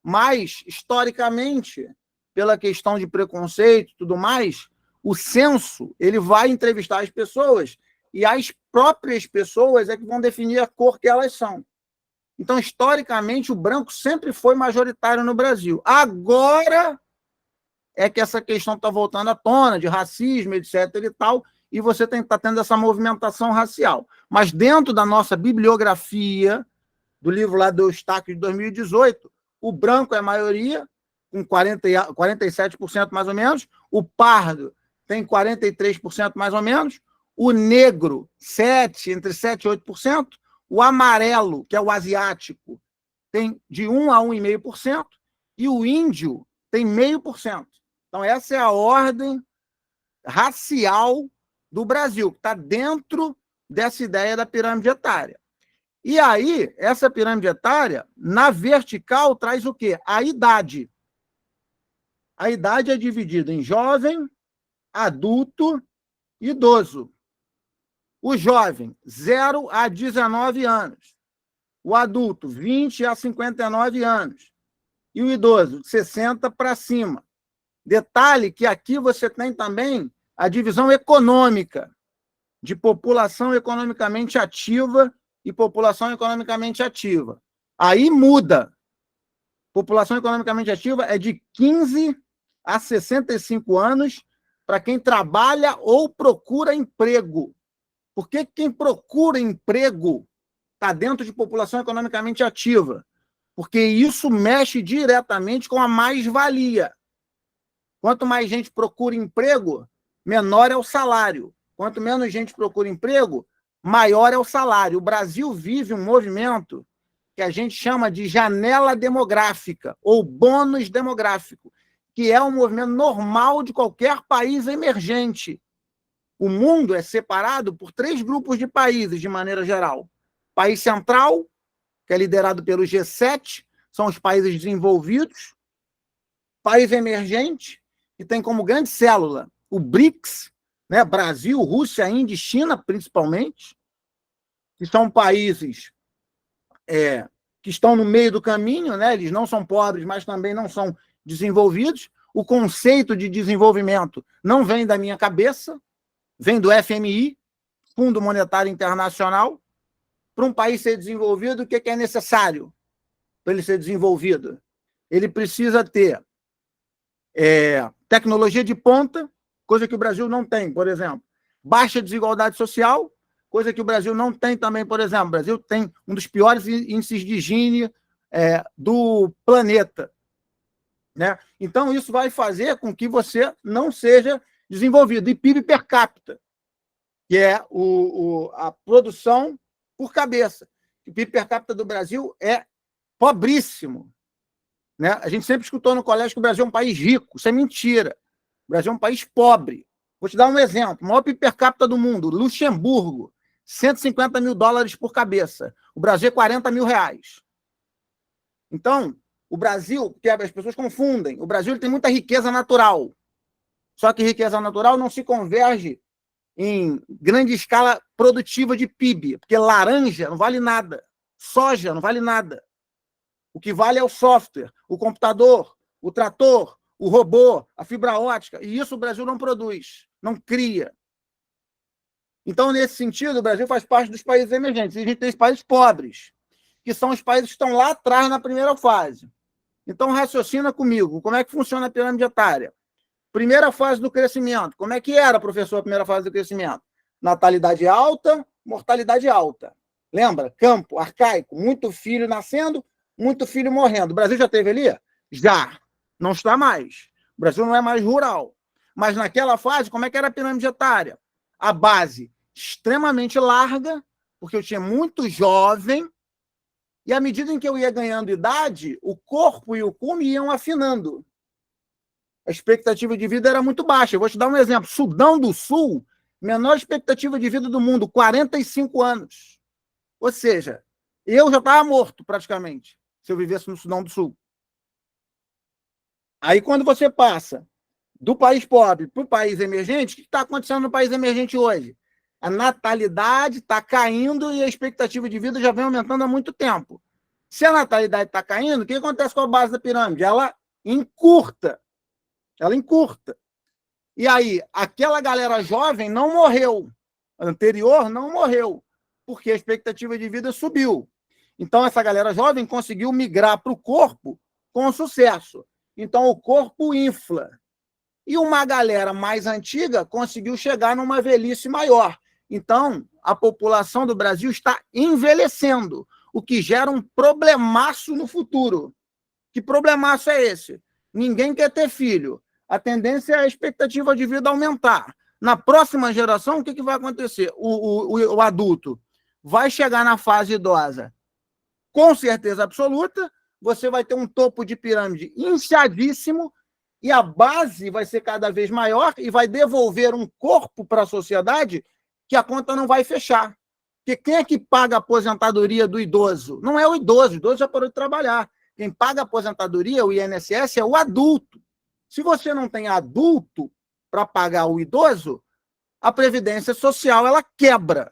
Mas, historicamente, pela questão de preconceito e tudo mais, o censo ele vai entrevistar as pessoas e as próprias pessoas é que vão definir a cor que elas são. Então, historicamente, o branco sempre foi majoritário no Brasil. Agora é que essa questão está voltando à tona, de racismo, etc. e tal, e você está tendo essa movimentação racial. Mas dentro da nossa bibliografia, do livro lá do Eustáquio de 2018, o branco é a maioria, com 47% mais ou menos, o pardo tem 43% mais ou menos, o negro, entre 7% e 8%, o amarelo, que é o asiático, tem de 1 a 1,5%, e o índio tem 0,5%. Então, essa é a ordem racial do Brasil, que está dentro dessa ideia da pirâmide etária. E aí, essa pirâmide etária, na vertical, traz o quê? A idade. A idade é dividida em jovem, adulto e idoso. O jovem, 0 a 19 anos. O adulto, 20 a 59 anos. E o idoso, de 60 para cima. Detalhe que aqui você tem também a divisão econômica, de população economicamente ativa e população economicamente ativa. Aí muda. População economicamente ativa é de 15 a 65 anos para quem trabalha ou procura emprego. Por que quem procura emprego está dentro de população economicamente ativa? Porque isso mexe diretamente com a mais-valia. Quanto mais gente procura emprego, menor é o salário. Quanto menos gente procura emprego, maior é o salário. O Brasil vive um movimento que a gente chama de janela demográfica ou bônus demográfico, que é um movimento normal de qualquer país emergente. O mundo é separado por 3 grupos de países, de maneira geral. País central, que é liderado pelo G7, são os países desenvolvidos. País emergente, que tem como grande célula o BRICS, né? Brasil, Rússia, Índia e China, principalmente, que são países que estão no meio do caminho, né? Eles não são pobres, mas também não são desenvolvidos. O conceito de desenvolvimento não vem da minha cabeça, vem do FMI, Fundo Monetário Internacional. Para um país ser desenvolvido, o que é necessário para ele ser desenvolvido? Ele precisa ter tecnologia de ponta, coisa que o Brasil não tem, por exemplo. Baixa desigualdade social, coisa que o Brasil não tem também, por exemplo. O Brasil tem um dos piores índices de Gini do planeta, né? Então, isso vai fazer com que você não seja desenvolvido. E PIB per capita, que é a produção por cabeça. O PIB per capita do Brasil é pobríssimo, né? A gente sempre escutou no colégio que o Brasil é um país rico. Isso é mentira. O Brasil é um país pobre. Vou te dar um exemplo. O maior PIB per capita do mundo, Luxemburgo, 150 mil dólares por cabeça. O Brasil é 40 mil reais. Então, o Brasil, que as pessoas confundem, o Brasil ele tem muita riqueza natural. Só que riqueza natural não se converge em grande escala produtiva de PIB, porque laranja não vale nada, soja não vale nada. O que vale é o software, o computador, o trator, o robô, a fibra ótica, e isso o Brasil não produz, não cria. Então, nesse sentido, o Brasil faz parte dos países emergentes, e a gente tem os países pobres, que são os países que estão lá atrás na primeira fase. Então, raciocina comigo, como é que funciona a pirâmide etária? Primeira fase do crescimento. Como é que era, professor, a primeira fase do crescimento? Natalidade alta, mortalidade alta. Lembra? Campo, arcaico, muito filho nascendo, muito filho morrendo. O Brasil já teve ali? Já. Não está mais. O Brasil não é mais rural. Mas naquela fase, como é que era a pirâmide etária? A base extremamente larga, porque eu tinha muito jovem, e à medida em que eu ia ganhando idade, o corpo e o cume iam afinando. A expectativa de vida era muito baixa. Eu vou te dar um exemplo. Sudão do Sul, menor expectativa de vida do mundo, 45 anos. Ou seja, eu já estava morto, praticamente, se eu vivesse no Sudão do Sul. Aí, quando você passa do país pobre para o país emergente, o que está acontecendo no país emergente hoje? A natalidade está caindo e a expectativa de vida já vem aumentando há muito tempo. Se a natalidade está caindo, o que acontece com a base da pirâmide? Ela encurta. Ela encurta. E aí, aquela galera jovem não morreu. A anterior não morreu, porque a expectativa de vida subiu. Então, essa galera jovem conseguiu migrar para o corpo com sucesso. Então, o corpo infla. E uma galera mais antiga conseguiu chegar numa velhice maior. Então, a população do Brasil está envelhecendo, o que gera um problemaço no futuro. Que problemaço é esse? Ninguém quer ter filho. A tendência é a expectativa de vida aumentar. Na próxima geração, o que vai acontecer? O adulto vai chegar na fase idosa com certeza absoluta, você vai ter um topo de pirâmide inchadíssimo e a base vai ser cada vez maior e vai devolver um corpo para a sociedade que a conta não vai fechar. Porque quem é que paga a aposentadoria do idoso? Não é o idoso já parou de trabalhar. Quem paga a aposentadoria, o INSS, é o adulto. Se você não tem adulto para pagar o idoso, a Previdência Social ela quebra.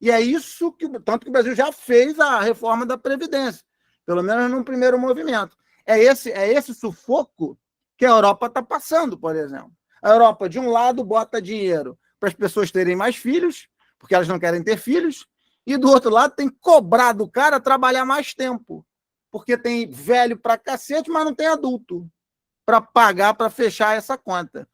E é isso que, tanto que o Brasil já fez a reforma da Previdência, pelo menos num primeiro movimento. É esse sufoco que a Europa está passando, por exemplo. A Europa, de um lado, bota dinheiro para as pessoas terem mais filhos, porque elas não querem ter filhos, e do outro lado tem que cobrar do cara trabalhar mais tempo, porque tem velho pra cacete, mas não tem adulto para pagar, para fechar essa conta.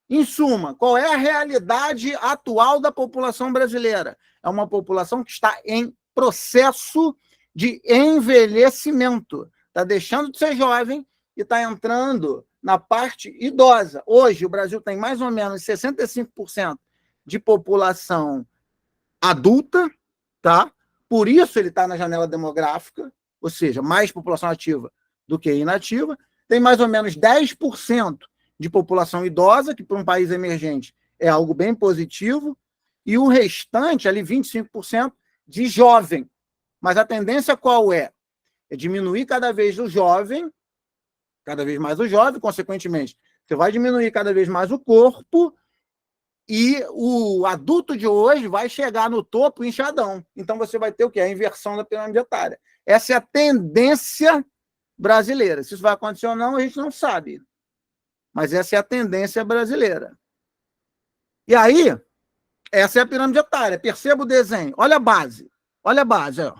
Em suma, qual é a realidade atual da população brasileira? É uma população que está em processo de envelhecimento. Está deixando de ser jovem e está entrando na parte idosa. Hoje, o Brasil tem mais ou menos 65% de população adulta, tá? Por isso ele está na janela demográfica, ou seja, mais população ativa do que inativa. tem mais ou menos 10% de população idosa, que para um país emergente é algo bem positivo, e o restante, ali 25%, de jovem. Mas a tendência qual é? É diminuir cada vez o jovem, cada vez mais o jovem, consequentemente, você vai diminuir cada vez mais o corpo, e o adulto de hoje vai chegar no topo inchadão. Então você vai ter o quê? A inversão da pirâmide etária. Essa é a tendência brasileira. Se isso vai acontecer ou não, a gente não sabe. Mas essa é a tendência brasileira. E aí, essa é a pirâmide etária. Perceba o desenho. Olha a base. Olha a base, ó.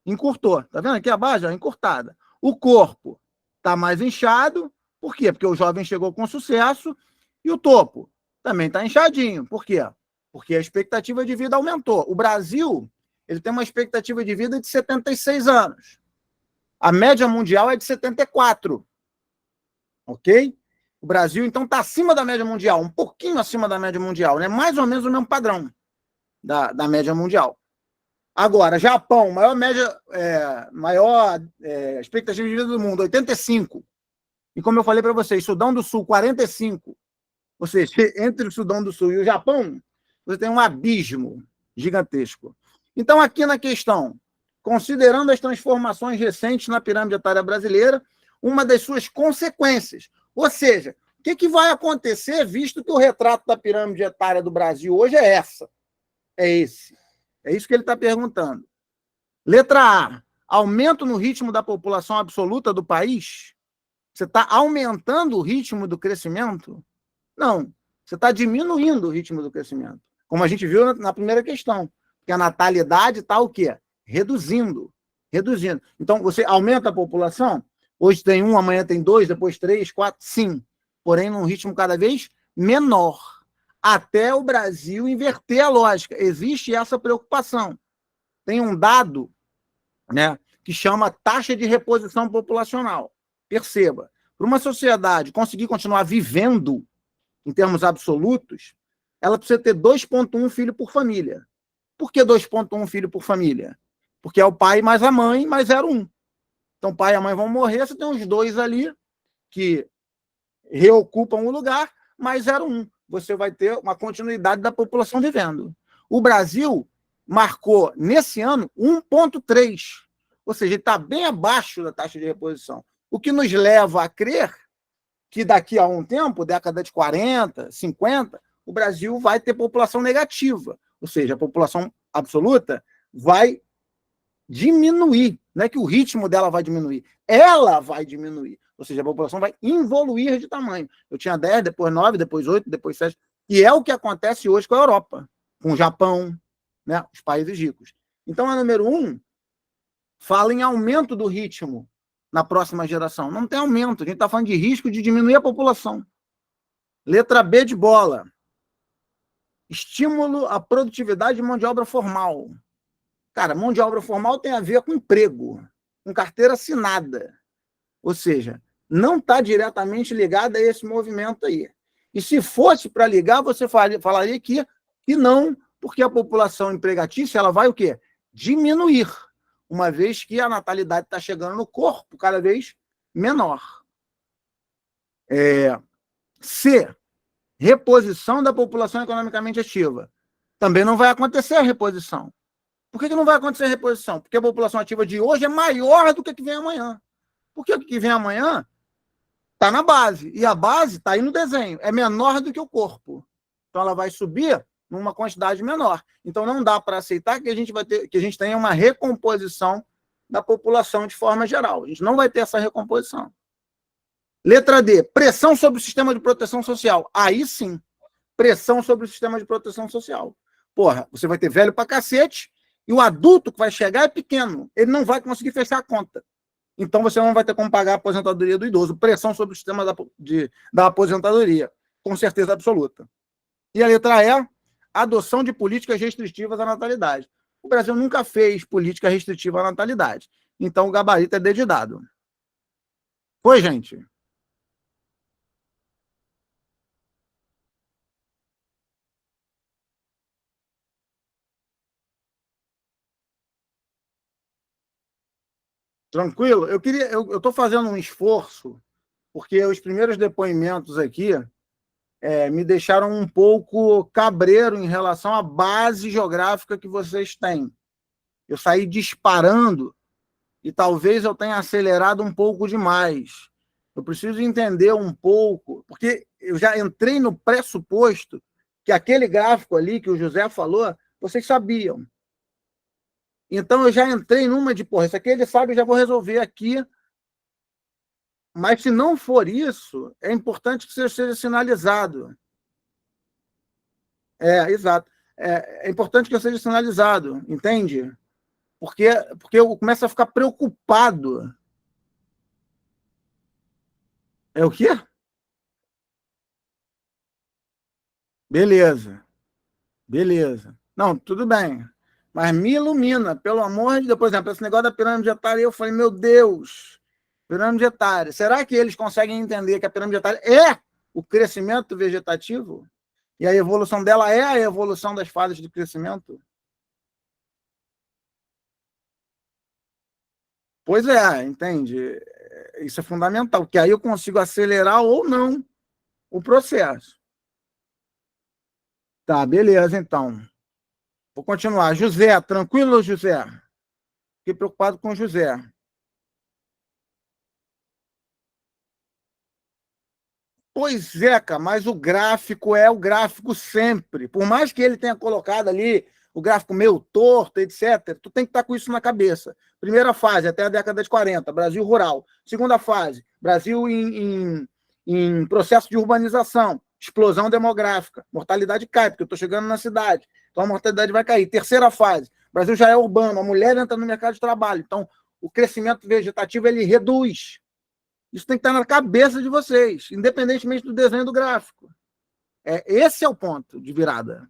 Encurtou. Tá vendo aqui a base? Ó, encurtada. O corpo está mais inchado. Por quê? Porque o jovem chegou com sucesso. E o topo também está inchadinho. Por quê? Porque a expectativa de vida aumentou. O Brasil, ele tem uma expectativa de vida de 76 anos. A média mundial é de 74. Ok? O Brasil, então, está acima da média mundial, um pouquinho acima da média mundial, né? Mais ou menos o mesmo padrão da média mundial. Agora, Japão, maior expectativa de vida do mundo, 85. E como eu falei para vocês, Sudão do Sul, 45. Ou seja, entre o Sudão do Sul e o Japão, você tem um abismo gigantesco. Então, aqui na questão, considerando as transformações recentes na pirâmide etária brasileira, uma das suas consequências. Ou seja, o que vai acontecer, visto que o retrato da pirâmide etária do Brasil hoje é essa? É esse. É isso que ele está perguntando. Letra A. Aumento no ritmo da população absoluta do país? Você está aumentando o ritmo do crescimento? Não. Você está diminuindo o ritmo do crescimento. Como a gente viu na primeira questão. Porque a natalidade está o quê? Reduzindo. Reduzindo. Então, você aumenta a população? Hoje tem 1, amanhã tem 2, depois 3, 4, sim. Porém, num ritmo cada vez menor. Até o Brasil inverter a lógica. Existe essa preocupação. Tem um dado, né, que chama taxa de reposição populacional. Perceba, para uma sociedade conseguir continuar vivendo, em termos absolutos, ela precisa ter 2,1 filho por família. Por que 2,1 filho por família? Porque é o pai mais a mãe, mais 0,1. Então, o pai e a mãe vão morrer, você tem uns 2 ali que reocupam o lugar, mais 0,1. Você vai ter uma continuidade da população vivendo. O Brasil marcou, nesse ano, 1,3. Ou seja, ele está bem abaixo da taxa de reposição. O que nos leva a crer que daqui a um tempo, década de 40, 50, o Brasil vai ter população negativa. Ou seja, a população absoluta vai diminuir. Não é que o ritmo dela vai diminuir, ela vai diminuir. Ou seja, a população vai involuir de tamanho. Eu tinha 10, depois 9, depois 8, depois 7. E é o que acontece hoje com a Europa, com o Japão, né, os países ricos. Então, a número 1 fala em aumento do ritmo na próxima geração. Não tem aumento, a gente está falando de risco de diminuir a população. Letra B de bola. Estímulo à produtividade de mão de obra formal. Cara, mão de obra formal tem a ver com emprego, com carteira assinada. Ou seja, não está diretamente ligada a esse movimento aí. E se fosse para ligar, você falaria que não, porque a população empregatícia ela vai o quê? Diminuir, uma vez que a natalidade está chegando no corpo cada vez menor. C. Reposição da população economicamente ativa. Também não vai acontecer a reposição. Por que não vai acontecer a reposição? Porque a população ativa de hoje é maior do que a que vem amanhã. Porque o que vem amanhã está na base. E a base está aí no desenho. É menor do que o corpo. Então ela vai subir numa quantidade menor. Então não dá para aceitar que a gente tenha uma recomposição da população de forma geral. A gente não vai ter essa recomposição. Letra D. Pressão sobre o sistema de proteção social. Aí sim. Pressão sobre o sistema de proteção social. Porra, você vai ter velho pra cacete e o adulto que vai chegar é pequeno. Ele não vai conseguir fechar a conta. Então você não vai ter como pagar a aposentadoria do idoso. Pressão sobre o sistema da aposentadoria. Com certeza absoluta. E a letra E. Adoção de políticas restritivas à natalidade. O Brasil nunca fez política restritiva à natalidade. Então o gabarito é dedidado. Foi, gente? Tranquilo? Eu estou fazendo um esforço porque os primeiros depoimentos aqui me deixaram um pouco cabreiro em relação à base geográfica que vocês têm. Eu saí disparando e talvez eu tenha acelerado um pouco demais. Eu preciso entender um pouco, porque eu já entrei no pressuposto que aquele gráfico ali que o José falou, vocês sabiam. Então eu já entrei numa de, porra, isso aqui ele sabe, eu já vou resolver aqui. Mas se não for isso, é importante que seja sinalizado. Exato. É importante que eu seja sinalizado, entende? Porque eu começo a ficar preocupado. É o quê? Beleza. Beleza. Não, tudo bem. Mas me ilumina, pelo amor de Deus. Por exemplo, esse negócio da pirâmide etária, eu falei, meu Deus, pirâmide etária. Será que eles conseguem entender que a pirâmide etária é o crescimento vegetativo? E a evolução dela é a evolução das fases de crescimento? Pois é, entende? Isso é fundamental, porque aí eu consigo acelerar ou não o processo. Tá, beleza, então. Vou continuar. José, tranquilo, José? Fiquei preocupado com o José. Pois é, cara, mas o gráfico é o gráfico sempre. Por mais que ele tenha colocado ali o gráfico meio torto, etc., tu tem que estar com isso na cabeça. Primeira fase, até a década de 40, Brasil rural. Segunda fase, Brasil em processo de urbanização, explosão demográfica, mortalidade cai, porque eu estou chegando na cidade, então a mortalidade vai cair. Terceira fase, Brasil já é urbano, a mulher entra no mercado de trabalho, então o crescimento vegetativo ele reduz. Isso tem que estar na cabeça de vocês, independentemente do desenho do gráfico. Esse é o ponto de virada.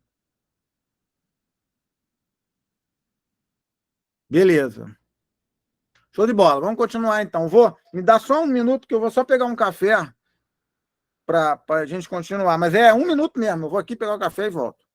Beleza. Show de bola. Vamos continuar, então. Me dá só um minuto que eu vou só pegar um café para a gente continuar. Mas é 1 minuto mesmo. Eu vou aqui pegar o café e volto.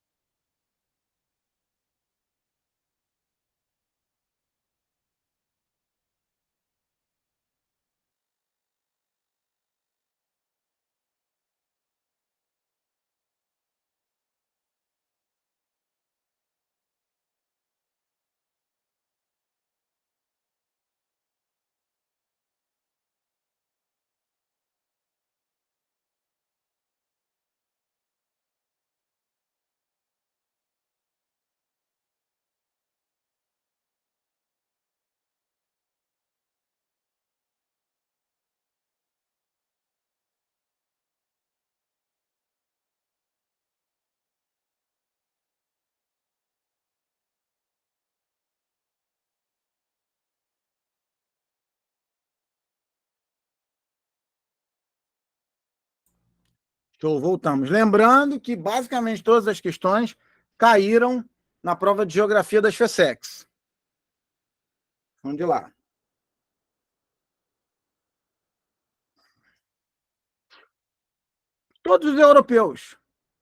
Show, voltamos. Lembrando que, basicamente, todas as questões caíram na prova de geografia das FESEX. Vamos de lá. Todos os europeus.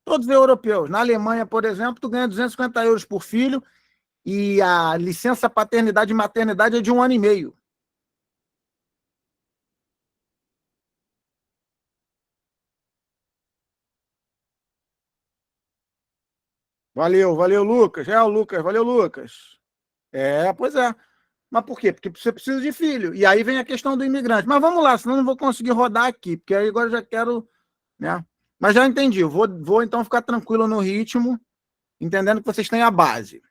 Todos os europeus. Na Alemanha, por exemplo, tu ganha 250 euros por filho e a licença paternidade e maternidade é de 1 ano e meio. Valeu, Lucas. O Lucas, valeu, Lucas. Pois é. Mas por quê? Porque você precisa de filho. E aí vem a questão do imigrante. Mas vamos lá, senão eu não vou conseguir rodar aqui, porque aí agora eu já quero, né? Mas já entendi. Vou então ficar tranquilo no ritmo, entendendo que vocês têm a base.